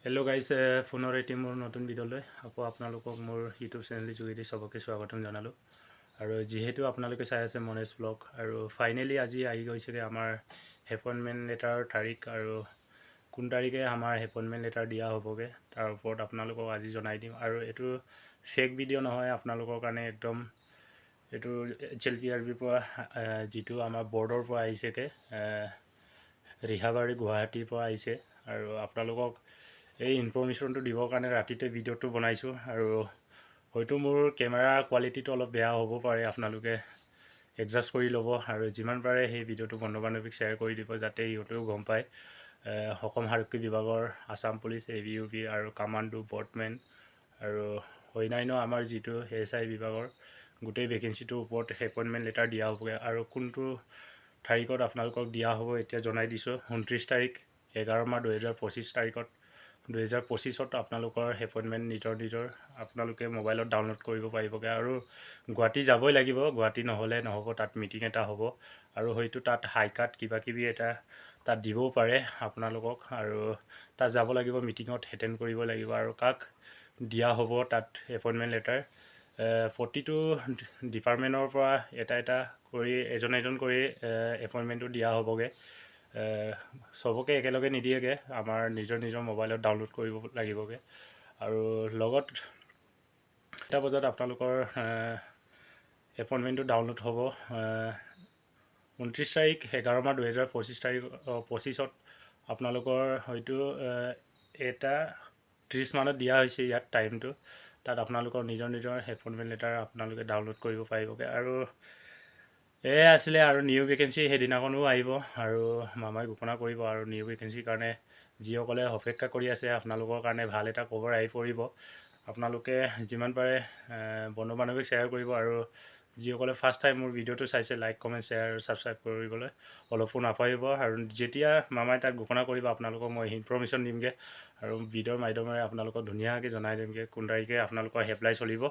Hello' guys, ফোনৰ এটি মোৰ নতুন ভিডিঅ'লৈ আকৌ আপোনালোকক মোৰ ইউটিউব চেনেলৰ যোগেদি চবকে স্বাগতম জনালোঁ। আৰু যিহেতু আপোনালোকে চাই আছে মনেজ ব্লগ, আৰু ফাইনেলি আজি আহি গৈছেগৈ আমাৰ এপইণ্টমেণ্ট লেটাৰৰ তাৰিখ, আৰু কোন তাৰিখে আমাৰ এপইণ্টমেণ্ট লেটাৰ দিয়া হ'বগৈ তাৰ ওপৰত আপোনালোকক আজি জনাই দিম। আৰু এইটো ফেক ভিডিঅ' নহয়, আপোনালোকৰ কাৰণে একদম এইটো HLPRBৰ পৰা যিটো আমাৰ বৰ্ডৰ পৰা আহিছেগৈ, ৰিহাবাৰী গুৱাহাটীৰ পৰা আহিছে। আৰু আপোনালোকক এই ইনফৰ্মেশ্যনটো দিবৰ কাৰণে ৰাতিতে ভিডিঅ'টো বনাইছোঁ। আৰু হয়তো মোৰ কেমেৰা কোৱালিটিটো অলপ বেয়া হ'ব পাৰে, আপোনালোকে এডজাষ্ট কৰি ল'ব। আৰু যিমান পাৰে সেই ভিডিঅ'টো বন্ধু বান্ধৱীক শ্বেয়াৰ কৰি দিব, যাতে সিহঁতেও গম পায় অসম আৰক্ষী বিভাগৰ, আছাম পুলিচ, ABUP আৰু কামাণ্ডো, বৰ্ডমেন আৰু অন্যান্য আমাৰ যিটো SI বিভাগৰ গোটেই ভেকেঞ্চিটোৰ ওপৰত এপইণ্টমেণ্ট লেটাৰ দিয়া হ'বগৈ। আৰু কোনটো তাৰিখত আপোনালোকক দিয়া হ'ব এতিয়া জনাই দিছোঁ। 29 তাৰিখ 11 মাহ 2025 তাৰিখত 2025ত আপোনালোকৰ এপইণ্টমেণ্ট নিজৰ আপোনালোকে মোবাইলত ডাউনলোড কৰিব পাৰিবগৈ। আৰু গুৱাহাটী যাবই লাগিব, গুৱাহাটী নহ'লে নহ'ব। তাত মিটিং এটা হ'ব, আৰু হয়তো তাত হাই কাৰ্ড কিবাকিবি এটা তাত দিবও পাৰে আপোনালোকক। আৰু তাত যাব লাগিব, মিটিঙত এটেণ্ড কৰিব লাগিব। আৰু কাক দিয়া হ'ব তাত এপইণ্টমেণ্ট লেটাৰ, প্ৰতিটো ডিপাৰ্টমেণ্টৰ পৰা এটা কৰি এজন কৰি এপইণ্টমেণ্টটো দিয়া হ'বগৈ। চবকে একেলগে নিদিয়েগৈ, আমাৰ নিজৰ মোবাইলত ডাউনলোড কৰিব লাগিবগৈ। আৰু লগত 8টা বজাত আপোনালোকৰ এপইণ্টমেণ্টটো ডাউনলোড হ'ব। 29 তাৰিখ 11 মাহ 2025 আপোনালোকৰ হয়তো 1:30 মানত দিয়া হৈছে ইয়াত টাইমটো। তাত আপোনালোকৰ নিজৰ এপইণ্টমেণ্ট লেটাৰ আপোনালোকে ডাউনলোড কৰিব পাৰিবগৈ। আৰু এয়াই আছিলে। আৰু নিউ ভেকেঞ্চি সেইদিনাখনো আহিব, আৰু মামাই ঘোষণা কৰিব। আৰু নিউ ভেকেঞ্চিৰ কাৰণে যিসকলে অপেক্ষা কৰি আছে, আপোনালোকৰ কাৰণে ভাল এটা খবৰ আহি পৰিব। আপোনালোকে যিমান পাৰে বন্ধু বান্ধৱীক শ্বেয়াৰ কৰিব। আৰু যিসকলে ফাৰ্ষ্ট টাইম মোৰ ভিডিঅ'টো চাইছে, লাইক, কমেণ্ট, শ্বেয়াৰ আৰু ছাবস্ক্ৰাইব কৰিবলৈ অলপো নাপাহৰিব। আৰু যেতিয়া মামাই তাত ঘোষণা কৰিব, আপোনালোকক মই ইনফৰ্মেশ্যন দিমগৈ, আৰু ভিডিঅ'ৰ মাধ্যমেৰে আপোনালোকক ধুনীয়াকৈ জনাই দিমগৈ কোন তাৰিখে আপোনালোকৰ এপ্লাই চলিব।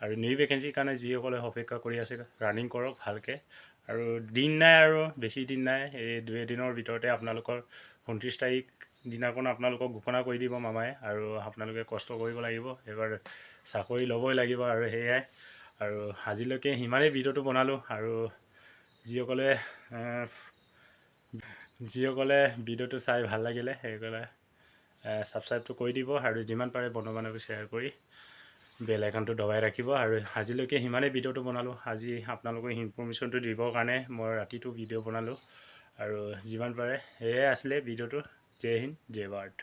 আৰু নিউ ভেকেঞ্চিৰ কাৰণে যিসকলে অপেক্ষা কৰি আছে, ৰানিং কৰক ভালকৈ। আৰু দিন নাই, আৰু বেছি দিন নাই, এই 2 এদিনৰ ভিতৰতে আপোনালোকৰ 29 তাৰিখ দিনাখন আপোনালোকক ঘোষণা কৰি দিব মামাই। আৰু আপোনালোকে কষ্ট কৰিব লাগিব, এইবাৰ চাকৰি ল'বই লাগিব। আৰু সেয়াই, আৰু আজিলৈকে সিমানেই ভিডিঅ'টো বনালোঁ। আৰু যিসকলে ভিডিঅ'টো চাই ভাল লাগিলে, সেইসকলে ছাবস্ক্ৰাইবটো কৰি দিব। আৰু যিমান পাৰে বন্ধু বান্ধৱীক শ্বেয়াৰ কৰি বেল আইকনটো দবাই ৰাখিব। আৰু আজিলৈকে সিমানেই ভিডিঅ'টো বনালোঁ। আজি আপোনালোকক ইনফৰ্মেশ্যনটো দিবৰ কাৰণে মই ৰাতিটো ভিডিঅ' বনালোঁ। আৰু যিমান পাৰে সেয়াই আছিলে ভিডিঅ'টো। জয় হিন্দ, জয় ভাৰত।